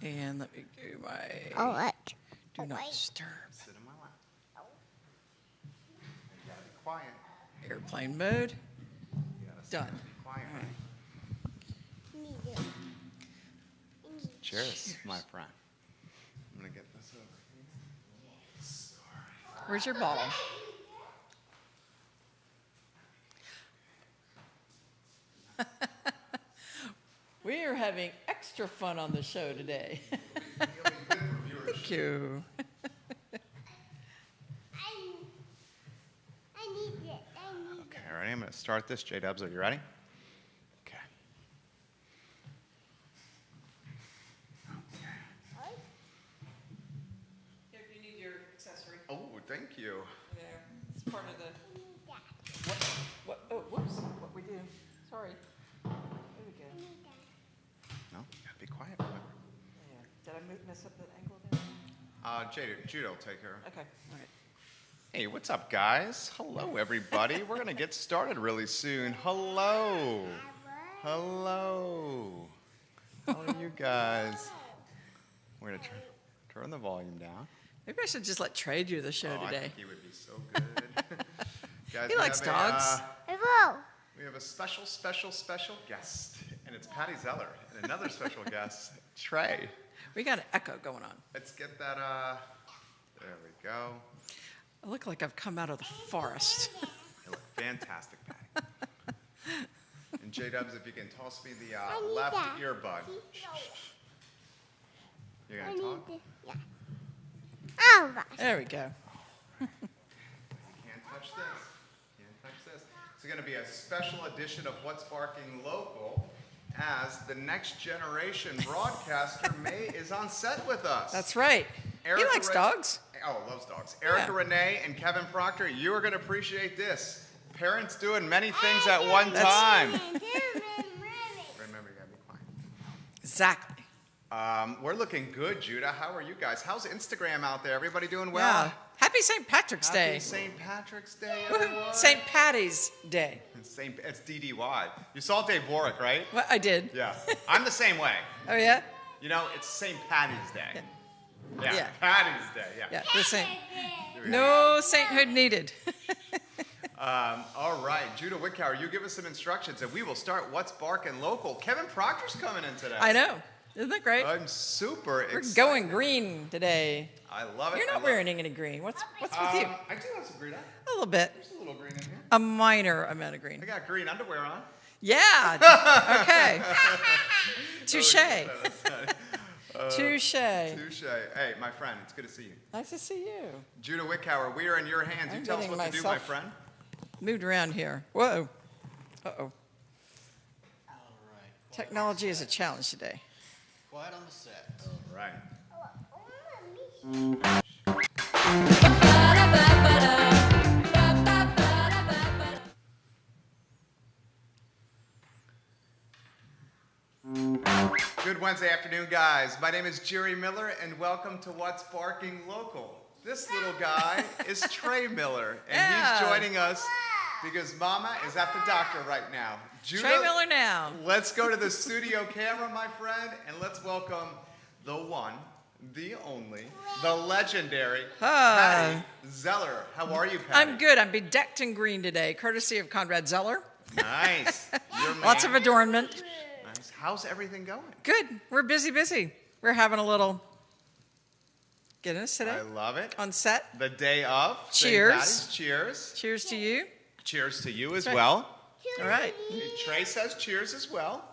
And let me do my do not disturb. Sit in my lap. You gotta be quiet. Airplane mode. You gotta Done. Be quiet. All right. Cheers, my friend. I'm gonna get this over here. Where's your bottle? We are having extra fun on the show today. Thank you. Okay, ready? I'm gonna start this. J-Dubs, are you ready? Okay. If you need your accessory. Oh, thank you. Yeah, it's part of the. What? Oh, whoops. What we do? Sorry. There we go. No, you gotta be quiet. For it. Yeah. Did I mess up the angle there? Judah will take her. Okay. All right. Hey, what's up, guys? Hello, everybody. We're gonna get started really soon. Hello. Hello. How are you guys? We're gonna turn the volume down. Maybe I should just let Trey do the show I today. think he would be so good. Guys, He we likes have dogs. We have a special guest, and it's Patty Zeller, and another special guest, Trey. We got an echo going on. Let's get that, there we go. I look like I've come out of the forest. You look fantastic, Patty. And J-Dubs, if you can toss me the left earbud. You're gonna talk? There we go. You can't touch this. Can't touch this. It's going to be a special edition of What's Barking Local as the next generation broadcaster May is on set with us. That's right. Erica He likes dogs. Oh, loves dogs. Erica Yeah. Renee and Kevin Proctor, you are going to appreciate this. Parents doing many things at one time. Remember, you got to be quiet. Exactly. We're looking good, Judah. How are you guys? How's Instagram out there? Everybody doing well? Yeah. Happy St. Patrick's Day. Happy St. Patrick's Day, Woohoo. everyone. St. Patty's Day. It's DDY. You saw Dave Warwick, right? Well, I did. Yeah. I'm the same way. Oh, yeah? You know, it's St. Patty's Day. Yeah. Patty's Day, Yeah, the same. There we go. No sainthood needed. All right, Judah Wickower, you give us some instructions, and we will start What's Barking Local. Kevin Proctor's coming in today. I know. Isn't that great? I'm super We're excited. going green today. I love it. You're not wearing any green. What's with you? I do have some green on. A little bit. There's a little green in here. A minor amount of green. I got green underwear on. Yeah. Okay. Touche. Touche. Touche. Hey, my friend, it's good to see you. Nice to see you. Judah Wickower, we are in your hands. You I'm tell us getting what to do, my friend. Moved around here. Whoa. Uh-oh. All right. Technology is a challenge today. Quiet on the set. All right. Good Wednesday afternoon, guys. My name is Jerry Miller, and welcome to What's Barking Local. This little guy is Trey Miller, and Yeah. he's joining us because Mama is at the doctor right now. Judah, Trey Miller now. let's go to the studio camera, my friend, and let's welcome the one, the only, the legendary Hi. Patty Zeller. How are you, Patty? I'm good. I'm bedecked in green today, courtesy of Conrad Zeller. Nice. Your Lots man. of adornment. Nice. How's everything going? Good. We're busy. We're having a little Guinness today I love it. on set. The day of. St. Cheers. Patty's. Cheers. Cheers to you. Cheers to you as Right. well. All right. Trey says cheers as well.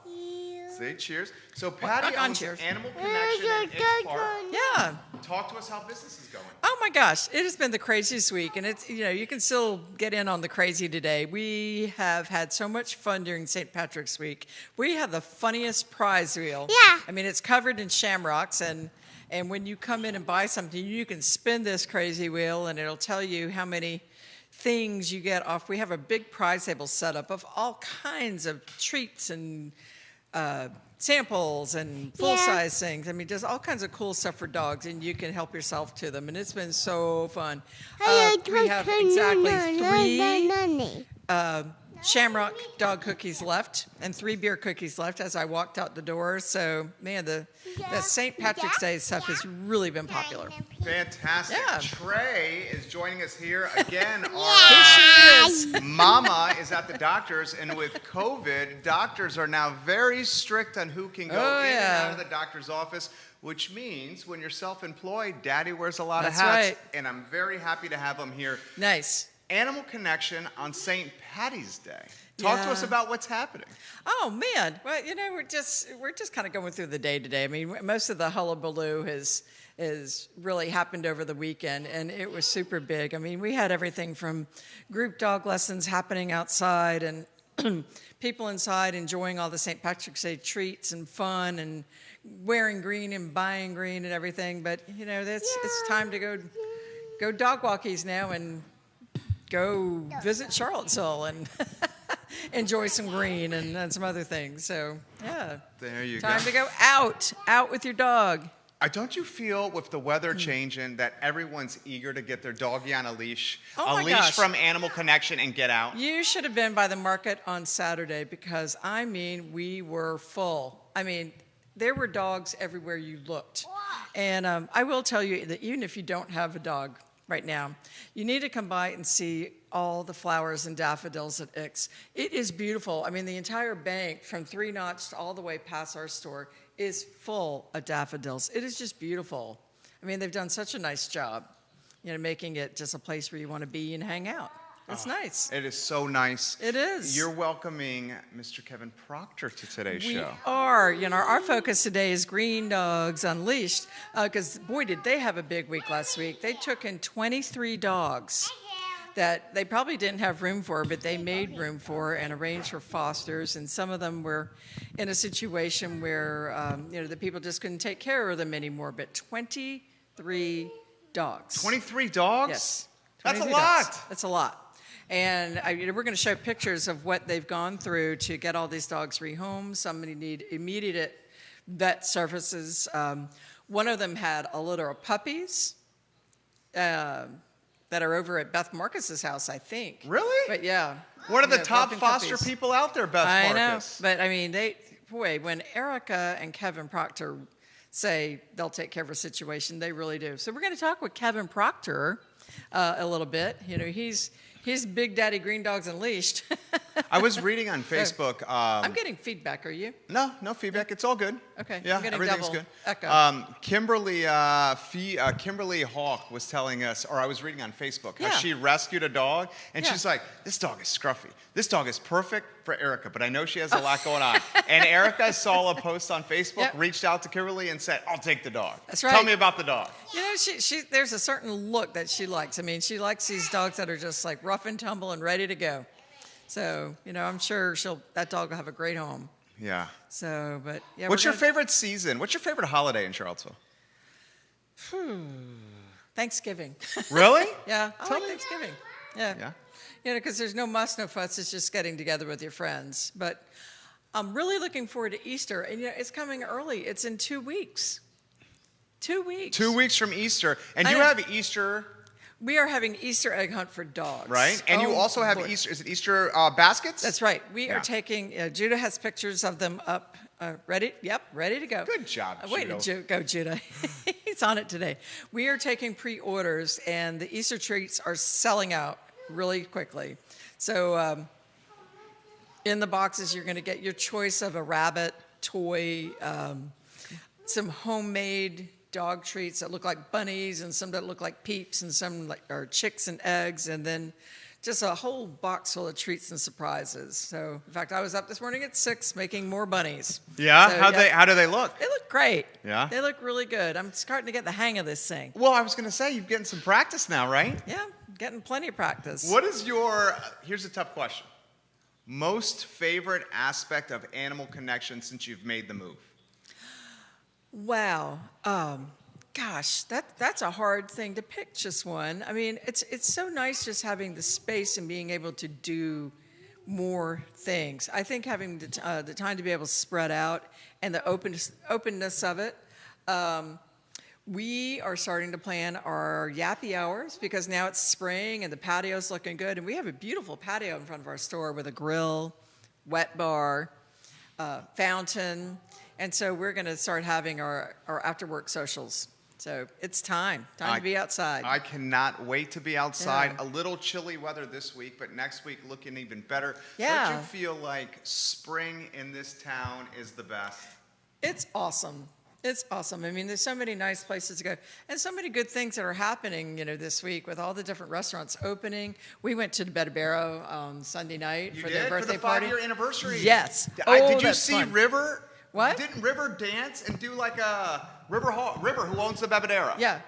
Say cheers. So Patty Knock on owns cheers. Animal Connection in X Park. Yeah. Talk to us how business is going. Oh my gosh, it has been the craziest week, and it's, you can still get in on the crazy today. We have had so much fun during St. Patrick's Week. We have the funniest prize wheel. Yeah. I mean, it's covered in shamrocks, and when you come in and buy something, you can spin this crazy wheel, and it'll tell you how many things you get off. We have a big prize table set up of all kinds of treats and samples and full-size things. I mean, there's all kinds of cool stuff for dogs, and you can help yourself to them, and it's been so fun. We have exactly three Shamrock dog cookies left and 3 beer cookies left as I walked out the door. So, man, the St. Patrick's Day stuff has really been popular. Fantastic. Yeah. Trey is joining us here again. Here Our she is. mama is at the doctor's, and with COVID, doctors are now very strict on who can go Oh, in and yeah. out of the doctor's office, which means when you're self-employed, Daddy wears a lot That's of hats, right. and I'm very happy to have him here. Nice. Animal Connection on St. Patty's Day. Talk to us Yeah. about what's happening. Oh man, well, we're just kind of going through the day to day. I mean, most of the hullabaloo has really happened over the weekend, and it was super big. I mean, we had everything from group dog lessons happening outside, and people inside enjoying all the St. Patrick's Day treats and fun, and wearing green and buying green and everything. But it's time to go dog walkies now and go visit Charlottesville and enjoy some green and some other things. So, yeah. There you Time go. to go out with your dog. Don't you feel with the weather changing that everyone's eager to get their doggy on a leash? Oh a my leash gosh. from Animal Connection and get out? You should have been by the market on Saturday because, we were full. I mean, there were dogs everywhere you looked. And I will tell you that even if you don't have a dog right now, you need to come by and see all the flowers and daffodils at Ix. It is beautiful. I mean, the entire bank from 3 Notch all the way past our store is full of daffodils. It is just beautiful. I mean, they've done such a nice job, making it just a place where you want to be and hang out. It's nice. It is so nice. It is. You're welcoming Mr. Kevin Proctor to today's We show. are. Our focus today is Green Dogs Unleashed because, boy, did they have a big week last week. They took in 23 dogs that they probably didn't have room for, but they made room for and arranged for fosters. And some of them were in a situation where, the people just couldn't take care of them anymore. But 23 dogs. 23 dogs? Yes. That's a 23 lot. dogs. That's a lot. And we're going to show pictures of what they've gone through to get all these dogs rehomed. Some need immediate vet services. One of them had a litter of puppies that are over at Beth Marcus's house, I think. Really? But yeah. One of the top adopting foster puppies. people out there, Beth I Marcus. know, but I mean, when Erica and Kevin Proctor say they'll take care of a situation, they really do. So we're going to talk with Kevin Proctor a little bit. He's Big Daddy Green Dogs Unleashed. I was reading on Facebook. I'm getting feedback. Are you? No feedback. It's all good. Okay, Yeah, I'm getting everything's double good. echo. Kimberly Hawk was telling us, or I was reading on Facebook, how Yeah. she rescued a dog, and Yeah. she's like, "This dog is scruffy. This dog is perfect for Erica, but I know she has a lot going on." And Erica saw a post on Facebook, Yep. reached out to Kimberly, and said, "I'll take the dog." That's right. Tell me about the dog. She there's a certain look that she likes. I mean, she likes these dogs that are just like rough and tumble and ready to go. So, I'm sure that dog will have a great home. Yeah. So, but yeah. What's your favorite season? What's your favorite holiday in Charlottesville? Thanksgiving. Really? Yeah, I Tell like me. Thanksgiving. Yeah. Yeah. Because there's no muss, no fuss. It's just getting together with your friends. But I'm really looking forward to Easter. And, it's coming early. It's in 2 weeks. 2 weeks. 2 weeks from Easter, and I you know. have Easter, We are having Easter egg hunt for dogs. right? And you Oh, also have Lord. Easter. Is it Easter baskets? That's right. We Yeah. are taking, Judah has pictures of them up. Ready? Yep, ready to go. Good job, Way to go, Judah. He's on it today. We are taking pre-orders, and the Easter treats are selling out really quickly. So in the boxes, you're going to get your choice of a rabbit, toy, some homemade dog treats that look like bunnies, and some that look like peeps, and some are chicks and eggs, and then just a whole box full of treats and surprises. So, in fact, I was up this morning at 6 making more bunnies. Yeah. So, How do they look? They look great. Yeah? They look really good. I'm starting to get the hang of this thing. Well, I was going to say you're getting some practice now, right? Yeah, getting plenty of practice. What is your? Here's a tough question. Most favorite aspect of Animal Connection since you've made the move? Wow. Gosh, that's a hard thing to pick, just one. I mean, it's so nice just having the space and being able to do more things. I think having the time to be able to spread out and the openness of it. We are starting to plan our yappy hours because now it's spring and the patio's looking good. And we have a beautiful patio in front of our store with a grill, wet bar, fountain. And so we're going to start having our after-work socials. So it's time to be outside. I cannot wait to be outside. Yeah. A little chilly weather this week, but next week looking even better. Yeah. Don't you feel like spring in this town is the best? It's awesome. It's awesome. I mean, there's so many nice places to go and so many good things that are happening, this week with all the different restaurants opening. We went to the Bed Barrow Sunday night for their birthday party. For the 5-year anniversary? Yes. Did you that's see fun. River? What? Didn't River dance and do like a River, who owns the Bebedero? Yeah.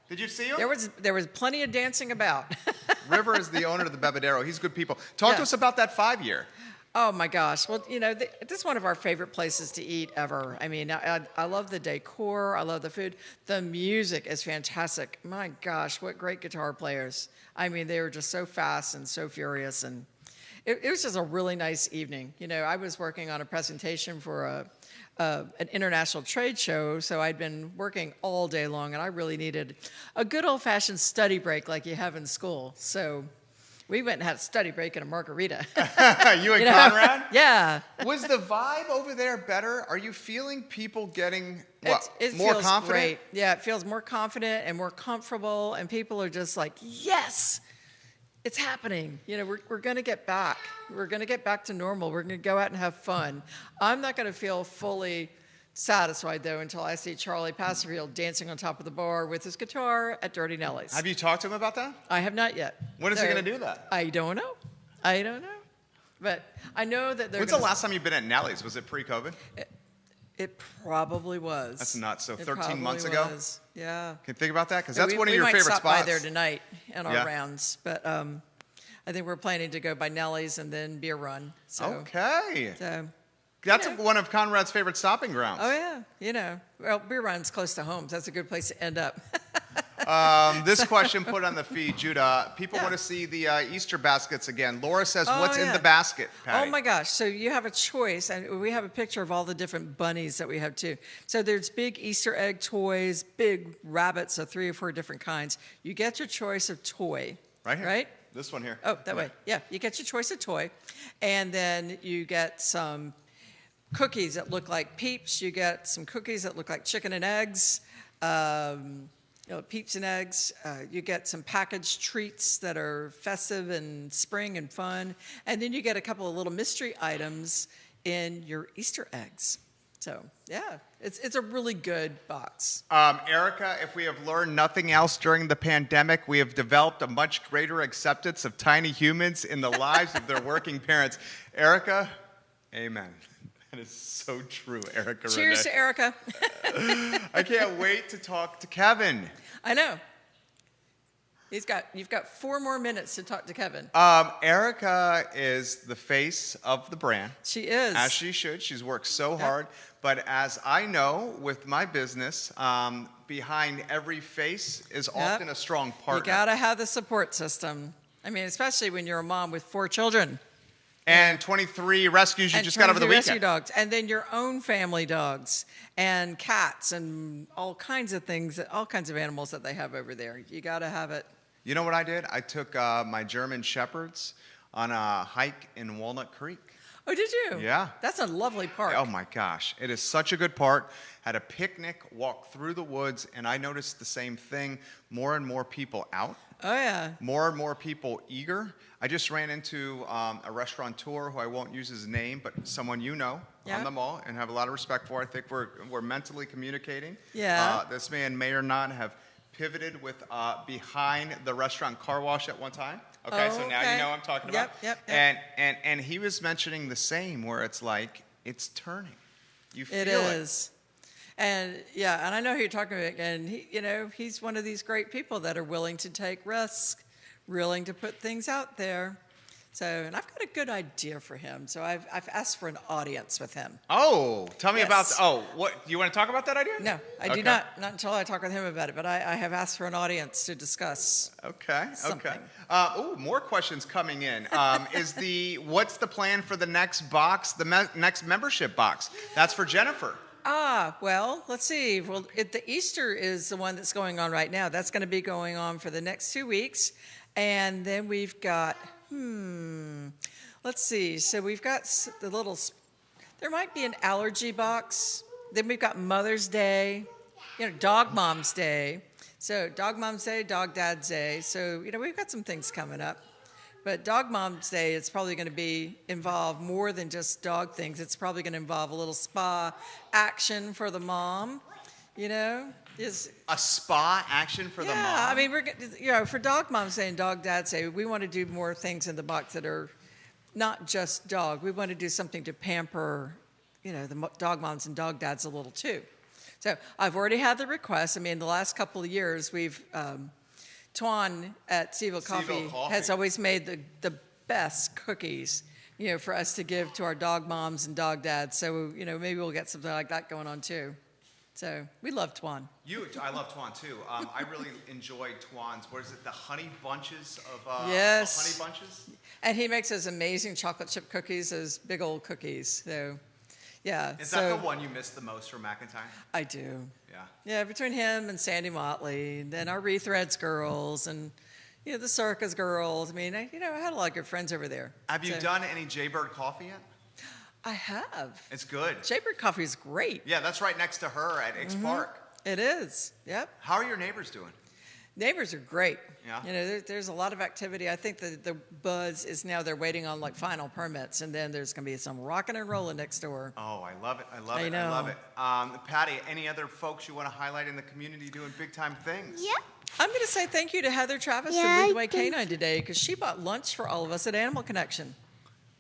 Did you see him? There was plenty of dancing about. River is the owner of the Bebedero. He's good people. Talk to us about that 5-year. Oh my gosh. Well, this is one of our favorite places to eat ever. I mean, I love the decor. I love the food. The music is fantastic. My gosh, what great guitar players. I mean, they were just so fast and so furious. And it was just a really nice evening. I was working on a presentation for an international trade show, so I'd been working all day long, and I really needed a good old-fashioned study break like you have in school. So we went and had a study break and a margarita. You and Conrad? Yeah. Was the vibe over there better? Are you feeling people getting It more feels confident? Great. Yeah, it feels more confident and more comfortable, and people are just like, yes, it's happening. We're going to get back. We're going to get back to normal. We're going to go out and have fun. I'm not going to feel fully satisfied, though, until I see Charlie Passerfield dancing on top of the bar with his guitar at Dirty Nelly's. Have you talked to him about that? I have not yet. When is he going to do that? I don't know. But I know that they're When's the last time you've been at Nelly's? Was it pre-COVID? It probably was. That's nuts. So It 13 months probably ago? was. Yeah. Can you think about that? Because that's one of we your might favorite stop spots. by there tonight in our Yeah. rounds, but I think we're planning to go by Nelly's and then Beer Run. So, Okay. So, That's one of Conrad's favorite stopping grounds. oh yeah, well, Beer Run's close to home, so that's a good place to end up. This question put on the feed, Judah. People want to see the Easter baskets again. Laura says, what's in the basket, Patty? Oh my gosh, so you have a choice, and we have a picture of all the different bunnies that we have too. So there's big Easter egg toys, big rabbits of 3 or 4 different kinds. You get your choice of toy. Right here. Right? This one here. Oh, that way. Yeah, you get your choice of toy, and then you get some cookies that look like Peeps. You get some cookies that look like chicken and eggs, Peeps and eggs. You get some packaged treats that are festive and spring and fun, and then you get a couple of little mystery items in your Easter eggs. So, yeah, it's a really good box. Erica, if we have learned nothing else during the pandemic, we have developed a much greater acceptance of tiny humans in the lives of their working parents. Erica, amen. That is so true, Erica. Cheers Renee. to Erica. I can't wait to talk to Kevin. I know. You've got 4 more minutes to talk to Kevin. Erica is the face of the brand. She is. As she should. She's worked so hard. But as I know with my business, behind every face is often a strong partner. You got to have the support system. I mean, especially when you're a mom with 4 children. And 23 rescues you just got over the weekend. Rescue dogs. And then your own family dogs and cats and all kinds of things, all kinds of animals that they have over there. You got to have it. You know what I did? I took my German Shepherds on a hike in Walnut Creek. Oh, did you? Yeah. That's a lovely park. Oh my gosh, it is such a good park. Had a picnic, walked through the woods, and I noticed the same thing. More and more people out. Oh, yeah. More and more people eager. I just ran into a restaurateur who I won't use his name, but someone you know on the mall and have a lot of respect for. I think we're mentally communicating. Yeah. This man may or not have pivoted with behind the restaurant car wash at one time. Okay, so now you know what I'm talking about. Yep. And he was mentioning the same, where it's like it's turning. You feel it. It is. And and I know who you're talking about. And he's one of these great people that are willing to take risks, willing to put things out there. So, and I've got a good idea for him. So I've asked for an audience with him. Oh, tell me about. Yes. What you want to talk about that idea? No, I do not until I talk with him about it. But I have asked for an audience to discuss. Okay. Something. More questions coming in. What's the plan for the next box? The next membership box. That's for Jennifer. Well, let's see. Well, the Easter is the one that's going on right now. That's going to be going on for the next 2 weeks. And then we've got, let's see. So we've got the little, there might be an allergy box. Then we've got Mother's Day, Dog Mom's Day. So Dog Mom's Day, Dog Dad's Day. So, we've got some things coming up. But Dog Mom's Day, it's probably going to involve more than just dog things. It's probably going to involve a little spa action for the mom, Is A spa action for the mom? Yeah, I mean, for Dog Mom's Day and Dog Dad's Day, we want to do more things in the box that are not just dog. We want to do something to pamper, the dog moms and dog dads a little too. So I've already had the request. I mean, the last couple of years, we've... Tuan at Seville Coffee has always made the best cookies, for us to give to our dog moms and dog dads. So, maybe we'll get something like that going on too. So we love Tuan. I love Tuan too. I really enjoy Tuan's, what is it, the honey bunches of yes. honey bunches? And he makes those amazing chocolate chip cookies, those big old cookies. So, yeah. Is that the one you missed the most from McIntyre? I do. Yeah. Yeah, between him and Sandy Motley, and then our Rethreads girls, and the Circus girls. I mean, I had a lot of good friends over there. Have you done any Jaybird coffee yet? I have. It's good. Jaybird coffee is great. Yeah, that's right next to her at X Park. It is. Yep. How are your neighbors doing? Neighbors are great. Yeah. There's a lot of activity. I think the buzz is now they're waiting on final permits, and then there's going to be some rocking and rolling next door. Oh, I love it. I love it. Patty, any other folks you want to highlight in the community doing big time things? Yep. I'm going to say thank you to Heather Travis from Lead the Way Canine today, because she bought lunch for all of us at Animal Connection.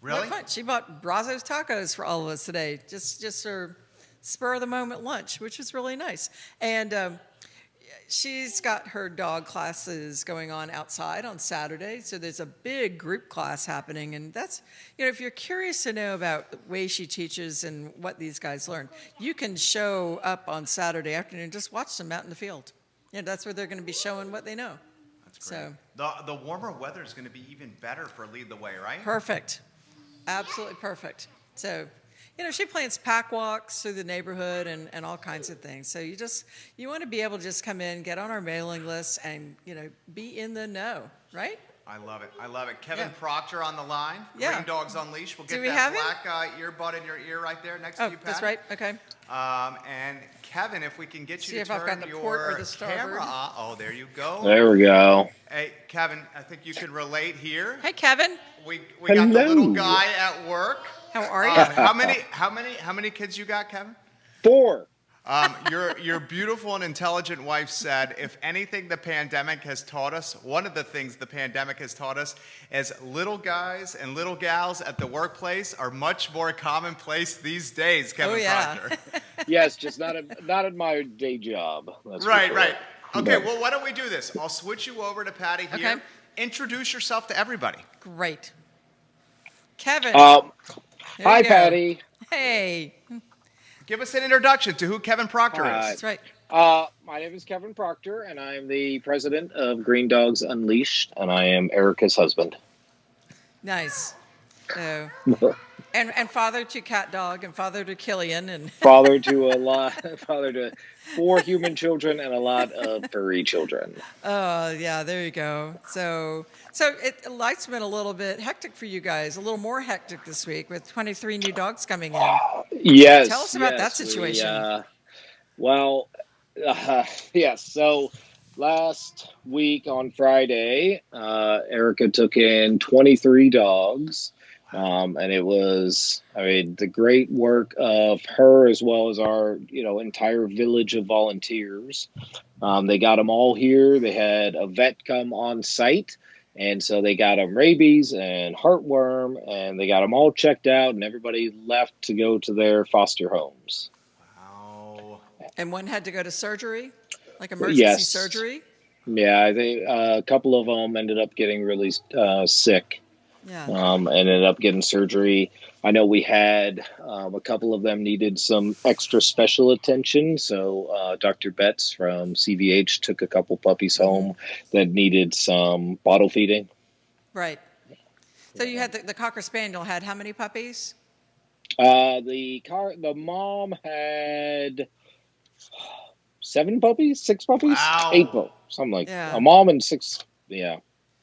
Really? What fun. She bought Brazos tacos for all of us today, just for spur of the moment lunch, which was really nice. And she's got her dog classes going on outside on Saturday, so there's a big group class happening, and that's, if you're curious to know about the way she teaches and what these guys learn, you can show up on Saturday afternoon, just watch them out in the field. That's where they're going to be showing what they know. That's great. So, the warmer weather is going to be even better for Lead the Way, right? Perfect. Absolutely perfect. So, she plans pack walks through the neighborhood and all kinds of things. So you want to be able to just come in, get on our mailing list, and, be in the know, right? I love it. Kevin Proctor on the line. Yeah. Green Dogs Unleashed. We'll get we that have black earbud in your ear right there next to you, Pat. That's right. Okay. And Kevin, if we can get See you if to I've got turn the your port or the starboard. camera on. Oh, there you go. There we go. Hey, Kevin, I think you can relate here. Hey, Kevin. We got the Hello. little guy at work. How are you? How many kids you got, Kevin? 4. Your beautiful and intelligent wife said, if anything the pandemic has taught us, one of the things the pandemic has taught us is little guys and little gals at the workplace are much more commonplace these days, Kevin Proctor. Yes, just not at my day job. That's Right, for sure. right. Okay, well, why don't we do this? I'll switch you over to Patty here. Okay. Introduce yourself to everybody. Great. Kevin. There Hi, you go. Patty. Hey. Give us an introduction to who Kevin Proctor is. That's right. My name is Kevin Proctor, and I am the president of Green Dogs Unleashed, and I am Erica's husband. Nice. So, and father to Cat Dog, and father to Killian, and Father to 4 human children and a lot of furry children. oh yeah, there you go. So life's been a little bit hectic for you guys, a little more hectic this week with 23 new dogs coming in. Yes. Tell us about that situation. Yes. So last week on Friday, Erica took in 23 dogs. And it was, the great work of her as well as our, entire village of volunteers. They got them all here. They had a vet come on site. And so they got them rabies and heartworm, and they got them all checked out, and everybody left to go to their foster homes. Wow. And one had to go to surgery, like emergency surgery. Yeah, I think a couple of them ended up getting really sick. Yeah. And ended up getting surgery. I know we had a couple of them needed some extra special attention. So Dr. Betts from CVH took a couple puppies home that needed some bottle feeding. Right. So you had the Cocker Spaniel had how many puppies? The mom had 6 puppies, eight Wow. puppies, something like Yeah. a mom and six. Yeah,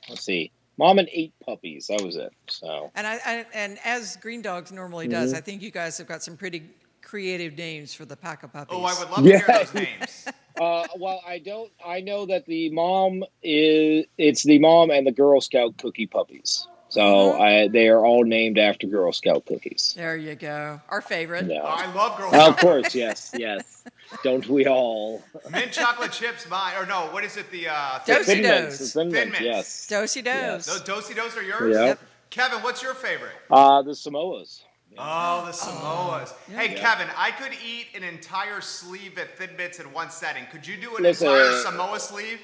let's see, mom and 8 puppies. That was it. So. And as Green Dogs normally does, Mhm. I think you guys have got some pretty creative names for the pack of puppies. Oh, I would love to hear Yeah. those names. Well, I don't. I know that the mom is. It's the mom and the Girl Scout cookie puppies. So they are all named after Girl Scout cookies. There you go. Our favorite. Oh, Yeah. I love Girl Of Scout course, cookies. yes. Don't we all? Mint chocolate chips, mine. Or no, what is it? The Dosey Thin Dos. Mints. Thin Thin Mints, Mints. yes. Dosey Yes. Dos. Those Dosey-Dos are yours? Yep. Kevin, what's your favorite? The Samoas. Oh, the Samoas. yeah. Hey, Yeah. Kevin, I could eat an entire sleeve of Thin Mints in one setting. Could you do an Listen, entire Samoa sleeve?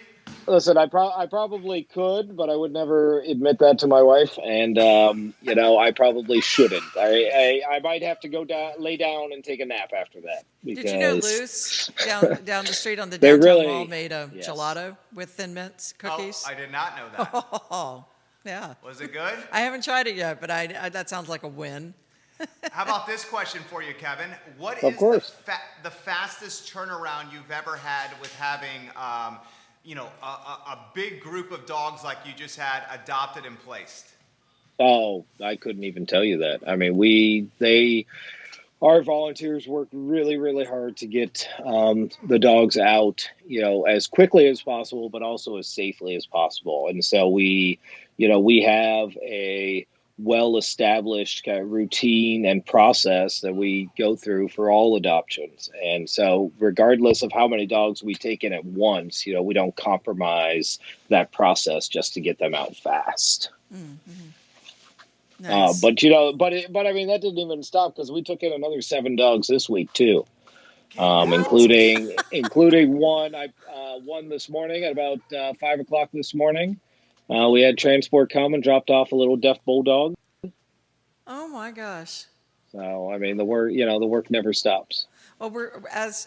Listen, I probably could, but I would never admit that to my wife, and I probably shouldn't. I might have to go down, lay down, and take a nap after that. Because Did you know Luce down the street on the They downtown really- mall made a yes. gelato with Thin Mints cookies? Oh, I did not know that. Oh, yeah. Was it good? I haven't tried it yet, but I that sounds like a win. How about this question for you, Kevin? What Of is course. the fastest turnaround you've ever had with having, a big group of dogs like you just had adopted and placed? Oh, I couldn't even tell you that. I mean, our volunteers worked really, really hard to get the dogs out, as quickly as possible, but also as safely as possible. And so we have a well-established kind of routine and process that we go through for all adoptions. And so regardless of how many dogs we take in at once, we don't compromise that process just to get them out fast. Nice. But I mean, that didn't even stop because we took in another 7 dogs this week too, including one. One this morning at about 5:00 this morning. We had transport come and dropped off a little deaf bulldog. Oh my gosh. So I mean, the work never stops. Well, as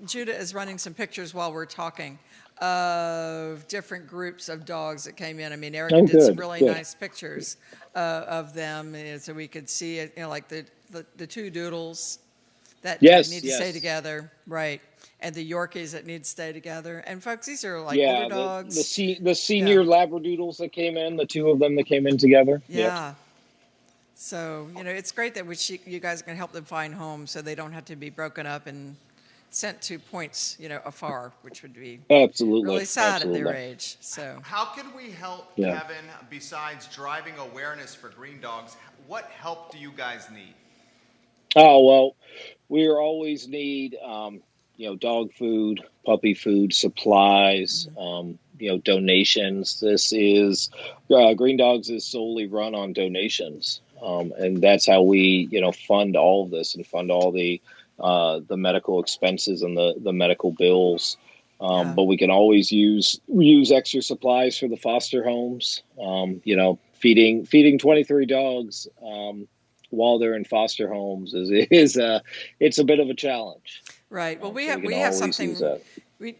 Judah is running some pictures while we're talking of different groups of dogs that came in. I mean, Erica did some really nice pictures of them, so we could see it. Like the 2 doodles that need to stay together, right? And the Yorkies that need to stay together. And folks, these are like older dogs. The senior Labradoodles that came in, the 2 of them that came in together. Yeah. Yep. So, it's great that you guys can help them find homes so they don't have to be broken up and sent to points, afar, which would be Absolutely really sad at their age. So, How can we help, Kevin, besides driving awareness for Green Dogs? What help do you guys need? Oh, well, we always need, dog food, puppy food, supplies, donations. This is, Green Dogs is solely run on donations. And that's how we, fund all of this and fund all the medical expenses and the medical bills. But we can always use extra supplies for the foster homes. Feeding 23 dogs, while they're in foster homes it's a bit of a challenge. right. Well, we So have something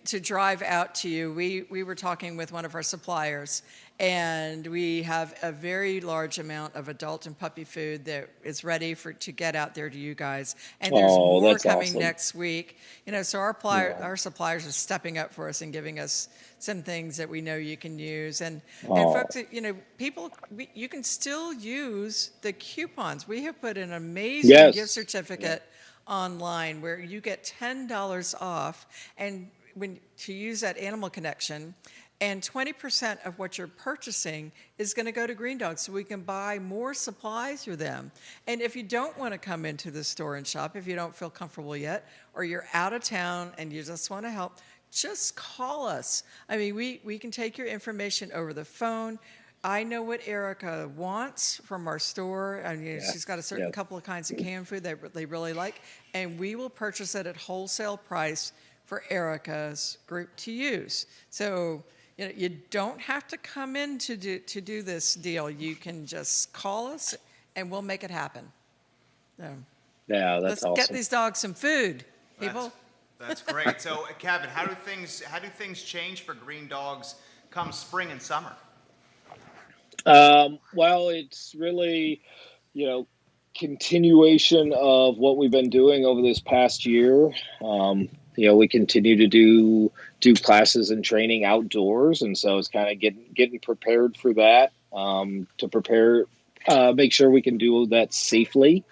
to drive out to you. We were talking with one of our suppliers, and we have a very large amount of adult and puppy food that is ready to get out there to you guys. And there's more coming next week. So our suppliers are stepping up for us and giving us some things that we know you can use. And folks, people, you can still use the coupons. We have put an amazing gift certificate online where you get $10 off and to use that Animal Connection, and 20% of what you're purchasing is going to go to Green Dogs, so we can buy more supplies through them. And if you don't want to come into the store and shop, if you don't feel comfortable yet, or you're out of town and you just want to help, just call us. I mean, we can take your information over the phone. I know what Erica wants from our store. I mean, she's got a certain couple of kinds of canned food that they really like, and we will purchase it at wholesale price for Erica's group to use. So you don't have to come in to do this deal. You can just call us, and we'll make it happen. So, that's let's awesome. get these dogs some food, people. That's great. So, Kevin, how do things change for Green Dogs come spring and summer? Well, it's really, continuation of what we've been doing over this past year. We continue to do classes and training outdoors, and so it's kind of getting prepared for that, to prepare, make sure we can do that safely.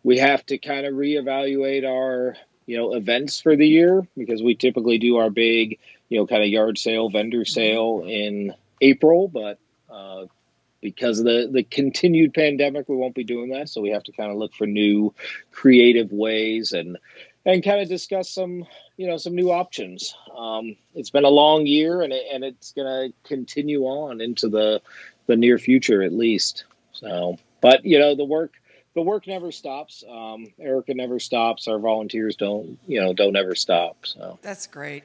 We have to kind of reevaluate our events for the year, because we typically do our big kind of yard sale, vendor sale in April, but because of the continued pandemic, we won't be doing that. So we have to kind of look for new creative ways and kind of discuss some new options. It's been a long year, and it's going to continue on into the near future at least. So, but the work never stops. Erica never stops. Our volunteers don't ever stop. So That's great.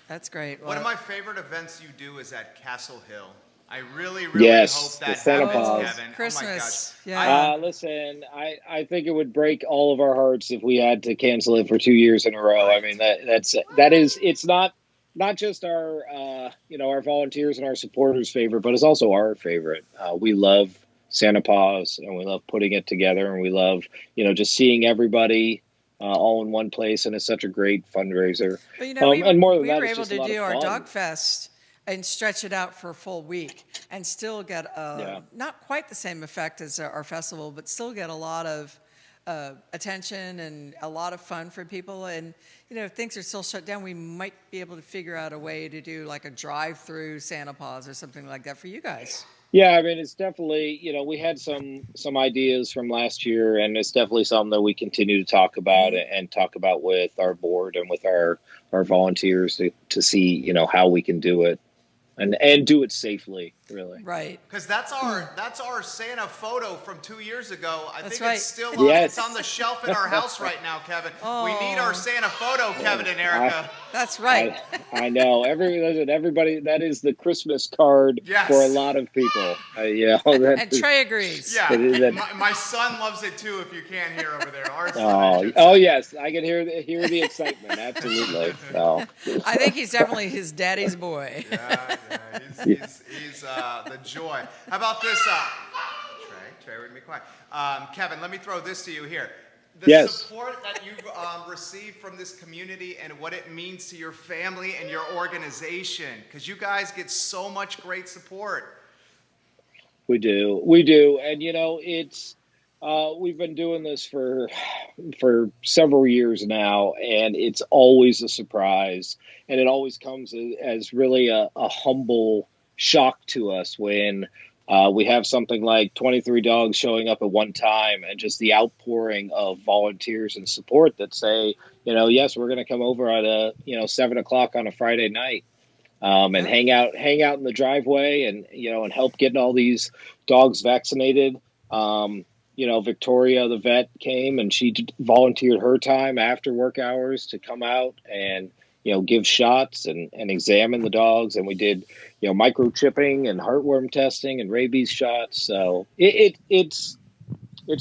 That's great. One of Well, my favorite events you do is at Castle Hill. I really, really Yes, hope the that Santa happens, Claus. Kevin. Oh my Christmas. gosh. Yeah. Listen, I think it would break all of our hearts if we had to cancel it for 2 years in a row. I mean, it's not just our our volunteers and our supporters' favorite, but it's also our favorite. We love Santa Paws, and we love putting it together, and we love just seeing everybody all in one place, and it's such a great fundraiser. But And more than we that, were it's able just a to lot do of our fun. dog fest and stretch it out for a full week and still get not quite the same effect as our festival, but still get a lot of attention and a lot of fun for people. And if things are still shut down, we might be able to figure out a way to do like a drive-through Santa Paws or something like that for you guys. Yeah, I mean, it's definitely, we had some ideas from last year, and it's definitely something that we continue to talk about and talk about with our board and with our volunteers to see, how we can do it and do it safely, really. Right. Because that's our Santa photo from 2 years ago. I That's think right. it's still Yes. it's on the shelf in our house right now, Kevin. We need our Santa photo, Kevin and Erica. That's right. I know. Everybody, that is the Christmas card Yes. for a lot of people. And Trey agrees. Yeah, my son loves it too. If you can't hear over there, our son, I should Oh say. yes, I can hear the excitement. Absolutely. So. I think he's definitely his daddy's boy. Yeah, he's the joy. How about this, Trey, we're gonna be quiet. Kevin, let me throw this to you here. The Yes. support that you've received from this community and what it means to your family and your organization, because you guys get so much great support. We do, and it's we've been doing this for several years now, and it's always a surprise, and it always comes as really a humble shock to us when we have something like 23 dogs showing up at one time, and just the outpouring of volunteers and support that say, yes, we're going to come over at 7:00 on a Friday night. And hang out in the driveway, and help getting all these dogs vaccinated. Victoria, the vet, came and she volunteered her time after work hours to come out and, give shots and examine the dogs. And we did, microchipping and heartworm testing and rabies shots. So it's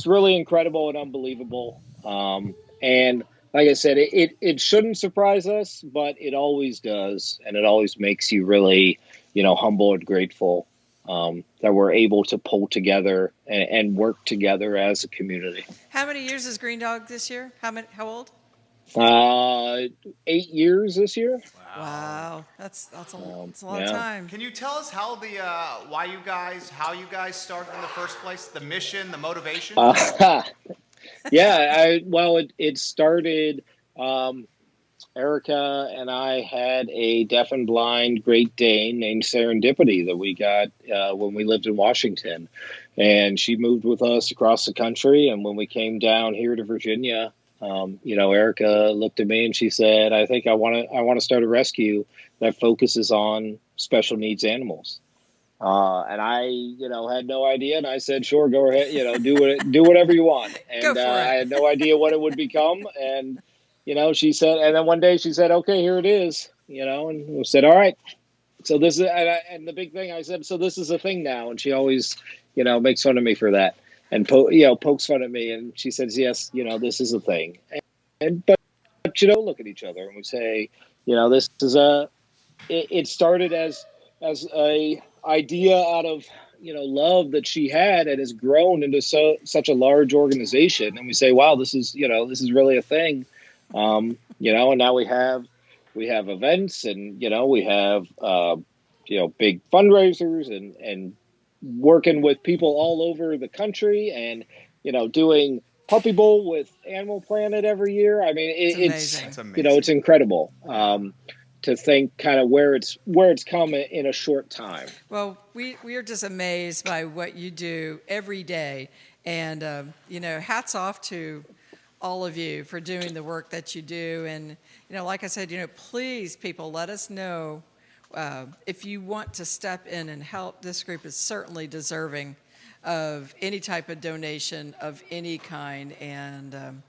really incredible and unbelievable. And like I said, it shouldn't surprise us, but it always does. And it always makes you really, humble and grateful that we're able to pull together and work together as a community. How many years is Green Dog this year? How old? 8 years this year. Wow. That's a lot yeah. of time. Can you tell us how how you guys started in the first place? The mission, the motivation? Yeah, it started. Erica and I had a deaf and blind Great Dane named Serendipity that we got when we lived in Washington, and she moved with us across the country. And when we came down here to Virginia, Erica looked at me and she said, "I think I want to start a rescue that focuses on special needs animals." And I, had no idea. And I said, "Sure, go ahead, do whatever you want." And Go for it. I had no idea what it would become. And, she said, and then one day she said, "Okay, here it is," and we said, "All right." So this is, and the big thing I said, "So this is a thing now." And she always, makes fun of me for that and, pokes fun at me. And she says, "Yes, this is a thing." But look at each other and we say, this is it started as a idea out of, love that she had and has grown into such a large organization. And we say, wow, this is really a thing. And now we have events, and we have big fundraisers and working with people all over the country, and doing Puppy Bowl with Animal Planet every year. I mean, It's amazing. it's incredible to think kind of where it's come in a short time. Well, we are just amazed by what you do every day, and hats off to all of you for doing the work that you do. And like I said, please, people, let us know if you want to step in and help. This group is certainly deserving of any type of donation of any kind, and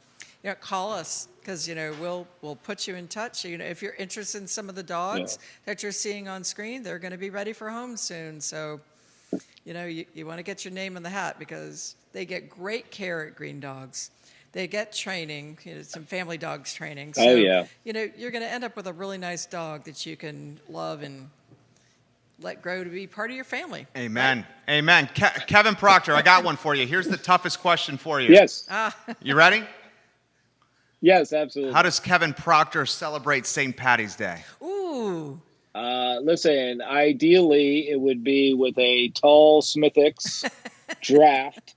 call us, because we'll put you in touch. If you're interested in some of the dogs that you're seeing on screen, they're going to be ready for home soon. So you want to get your name in the hat, because they get great care at Green Dogs. They get training, some family dogs training. So, you're going to end up with a really nice dog that you can love and let grow to be part of your family. Amen. Right? Amen. Kevin Proctor, I got one for you. Here's the toughest question for you. Yes. You ready? Yes, absolutely. How does Kevin Proctor celebrate St. Patty's Day? Ooh. Listen, ideally it would be with a tall Smithix draft.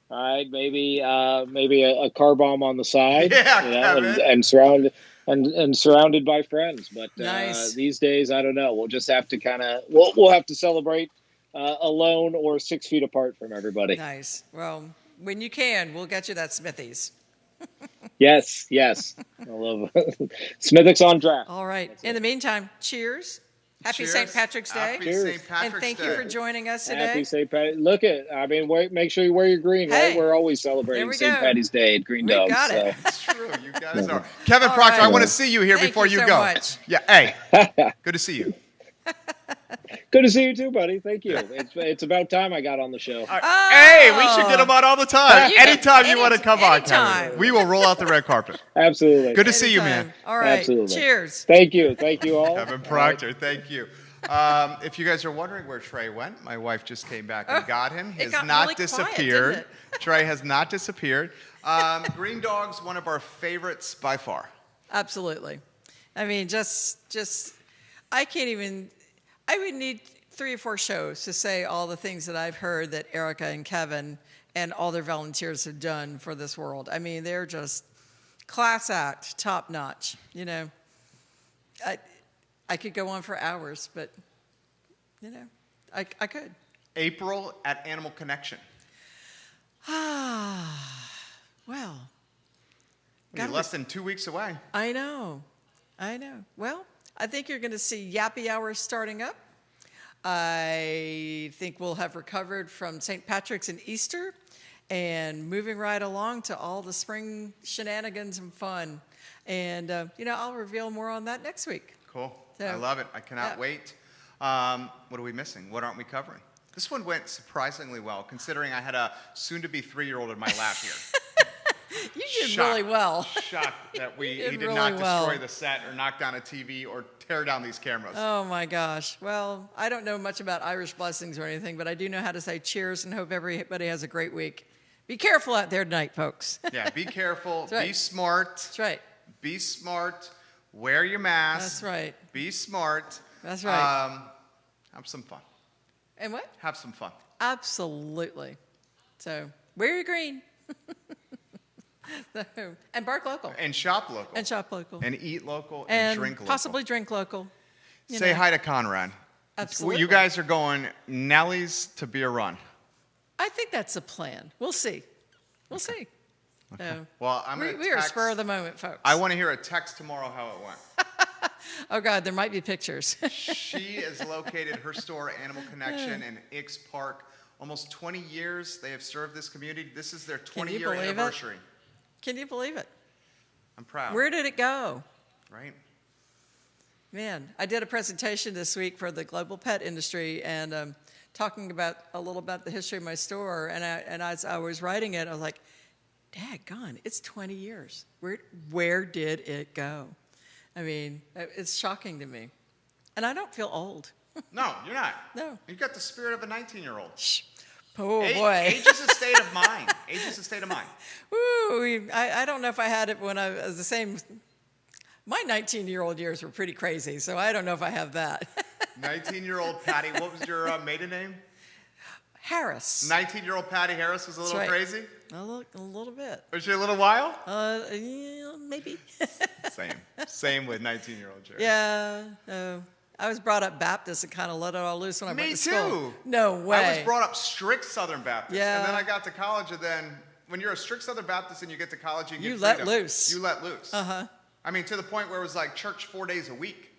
All right, maybe a car bomb on the side, and surrounded by friends. But nice. These days, I don't know. We'll just have to we'll have to celebrate alone or 6 feet apart from everybody. Nice. Well, when you can, we'll get you that Smithies. Yes. I love Smithix on draft. All right. In the meantime, cheers. Happy St. Patrick's Day. Happy St. Patrick's and thank Day. you for joining us today. Happy St. Patty's. Make sure you wear your green, right? We're always celebrating St. Patty's Day at Green Dogs. Got it. That's true. You guys are. Kevin Proctor, I want to see you here before you go. Much. Yeah. Hey, good to see you. Good to see you too, buddy. Thank you. It's about time I got on the show. Hey, we should get him on all the time. Anytime you want to come on, anytime. Kevin. We will roll out the red carpet. Absolutely. Good to see you, man. All right. Absolutely. Cheers. Thank you all. Kevin Proctor, thank you. If you guys are wondering where Trey went, my wife just came back and got him. He has not really disappeared. Quiet, Trey has not disappeared. Green Dog's one of our favorites by far. Absolutely. I mean, I can't even, I would need 3 or 4 shows to say all the things that I've heard that Erica and Kevin and all their volunteers have done for this world. I mean, they're just class act, top notch. I could go on for hours, but, I could. April at Animal Connection. Well. Less than 2 weeks away. I know. Well, I think you're going to see Yappy Hour starting up. I think we'll have recovered from St. Patrick's and Easter and moving right along to all the spring shenanigans and fun. And, I'll reveal more on that next week. Cool. So, I love it. I cannot wait. What are we missing? What aren't we covering? This one went surprisingly well, considering I had a soon-to-be 3-year-old in my lap here. You did really well. Shocked that he did really not well. destroy the set or knock down a TV or tear down these cameras. Oh, my gosh. Well, I don't know much about Irish blessings or anything, but I do know how to say cheers and hope everybody has a great week. Be careful out there tonight, folks. Yeah, be careful. Right. Be smart. That's right. Be smart. Wear your mask. That's right. Be smart. That's right. Have some fun. And what? Have some fun. Absolutely. So, wear your green. And bark local. And shop local. And shop local. And eat local and drink local. Possibly drink local. Say hi to Conrad. Absolutely. You guys are going Nellie's to Beer Run. I think that's a plan. We'll see. We'll see. Okay. Well, I'm going to We are spur of the moment, folks. I want to hear a text tomorrow how it went. Oh, God, there might be pictures. She is located, her store, Animal Connection, in Ix Park. Almost 20 years they have served this community. This is their 20-year anniversary. Can you believe it? I'm proud. Where did it go? Right. Man, I did a presentation this week for the global pet industry and talking about a little about the history of my store. And as I was writing it, I was like, daggone, it's 20 years. Where did it go? I mean, it's shocking to me. And I don't feel old. No, you're not. No. You've got the spirit of a 19-year-old. Oh, boy. Age is a state of mind. Age is a state of mind. Woo, I don't know if I had it when I was the same. My 19-year-old years were pretty crazy, so I don't know if I have that. 19-year-old Patty, what was your maiden name? Harris. 19-year-old Patty Harris was a little That's right. crazy? A little bit. Was she a little wild? Yeah, maybe. Same with 19-year-old Jerry. Yeah. I was brought up Baptist and kind of let it all loose when I went to school. Me too. No way. I was brought up strict Southern Baptist. Yeah. And then I got to college, and then when you're a strict Southern Baptist and you get to college, you get let freedom. loose. You let loose. Uh-huh. I mean, to the point where it was like church 4 days a week.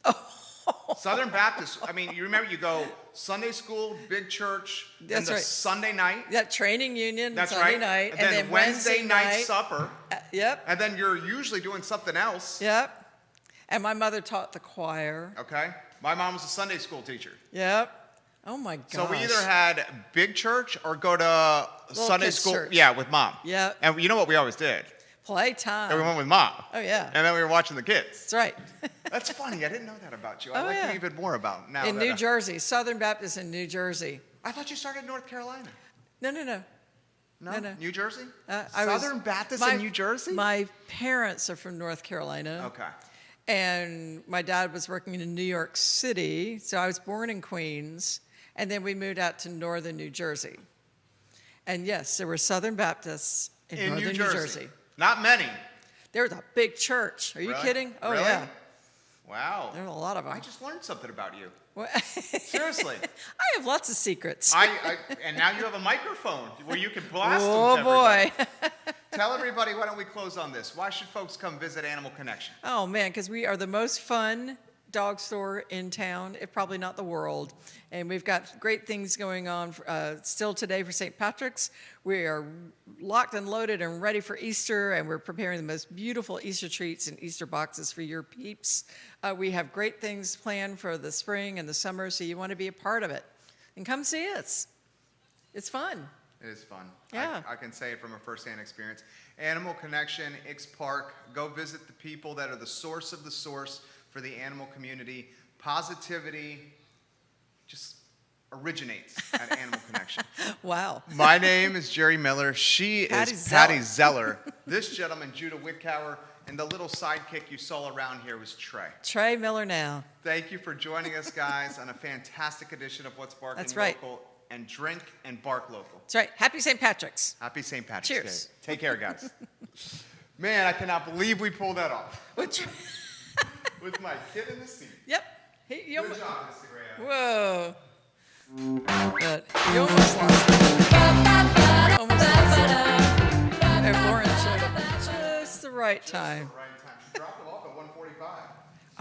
Oh. Southern Baptist, I mean, you remember you go Sunday school, big church, then That's right. Sunday night. That training union, That's Sunday right. night, And then Wednesday night supper. supper. Yep. And then you're usually doing something else. Yep. And my mother taught the choir. Okay. My mom was a Sunday school teacher. Yep. Oh my gosh. So we either had big church or go to Sunday kids school. church. Yeah, with mom. Yep. And you know what we always did? Playtime. And we went with mom. Oh yeah. And then we were watching the kids. That's right. That's funny. I didn't know that about you. I'd Oh, like to yeah. even more about now. In that New Jersey, Southern Baptist in New Jersey. I thought you started in North Carolina. No. No? No. New Jersey? I was- Southern Baptist my- in New Jersey? My parents are from North Carolina. Okay. And my dad was working in New York City, so I was born in Queens, and then we moved out to northern New Jersey. And yes, there were Southern Baptists in northern New Jersey. Not many. There was a big church. Are you Really? kidding? Oh, Really? yeah. Wow. There were a lot of them. I just learned something about you. Well, Seriously. I have lots of secrets. And now you have a microphone where you can blast Oh, them to everybody. boy. Tell everybody, why don't we close on this? Why should folks come visit Animal Connection? Oh, man, because we are the most fun dog store in town, if probably not the world. And we've got great things going on still today for St. Patrick's. We are locked and loaded and ready for Easter, and we're preparing the most beautiful Easter treats and Easter boxes for your peeps. We have great things planned for the spring and the summer, so you want to be a part of it. And come see us. It's fun. It is fun. Yeah. I can say it from a firsthand experience. Animal Connection, Ix Park. Go visit the people that are the source of the source for the animal community. Positivity just originates at Animal Connection. Wow. My name is Jerry Miller. She Patty is Zeller. Patty Zeller. This gentleman, Judah Wickower, and the little sidekick you saw around here was Trey. Trey Miller now. Thank you for joining us, guys, on a fantastic edition of What's Barking That's right. Local. And drink and bark local. That's right. Happy St. Patrick's. Happy St. Patrick's Cheers. Day. Take care, guys. Man, I cannot believe we pulled that off. Which, With my kid in the seat. yep. You Good almost, job, Instagram. whoa. But you almost lost it. Almost lost it. And Lauren showed up at just the right time. Right time. She dropped him off at 1:45.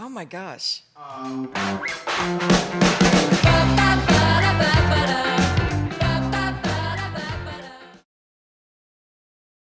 Oh my gosh. Ba ba ba da ba ba da.